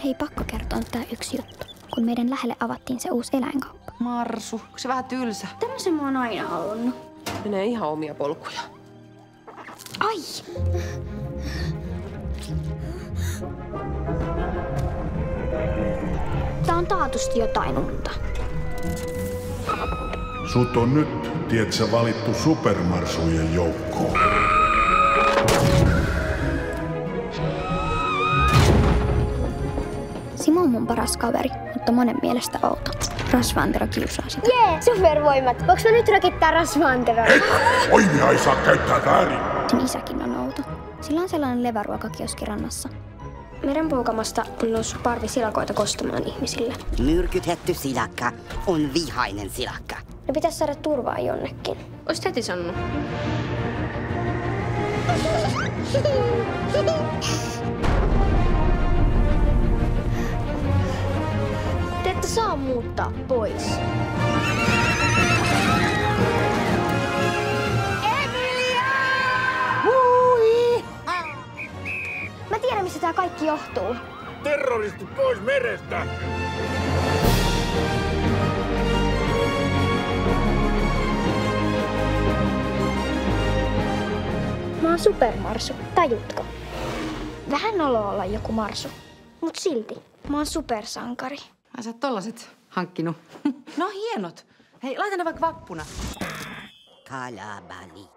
Hei, pakko kertoa tää yksi juttu. Kun meidän lähelle avattiin se uusi eläinkauppa. Marsu, onko se vähän tylsä? Tämmösen mä oon aina halunnut. Menee ihan omia polkuja. Ai! Tää on taatusti jotain uutta. Sut on nyt, tietsä, valittu supermarsujen joukkoon. Simo on mun paras kaveri, mutta monen mielestä outo. Rasvaantero kiusaa sitä. Jee, supervoimat. Voinko mä nyt rakittää rasvaanteron? Voimia ei saa käyttää väärin. Sen isäkin on outo. Sillä on sellainen leväruokakioski rannassa. Merenpoukamasta on noussut parvi silakoita kostamaan ihmisille. Myrkytetty silakka on vihainen silakka. Ne pitäisi saada turvaa jonnekin. Oisit heti sanonut. Te ette saa muuttaa pois. Mä tiedän, missä tää kaikki johtuu. Terroristit pois merestä! Mä oon supermarsu, tajutko? Vähän olo olla joku marsu, mut silti. Mä oon supersankari. Ai sä oot tollaset hankkinut. No hienot. Hei, laita ne vaikka vappuna. Kalabali.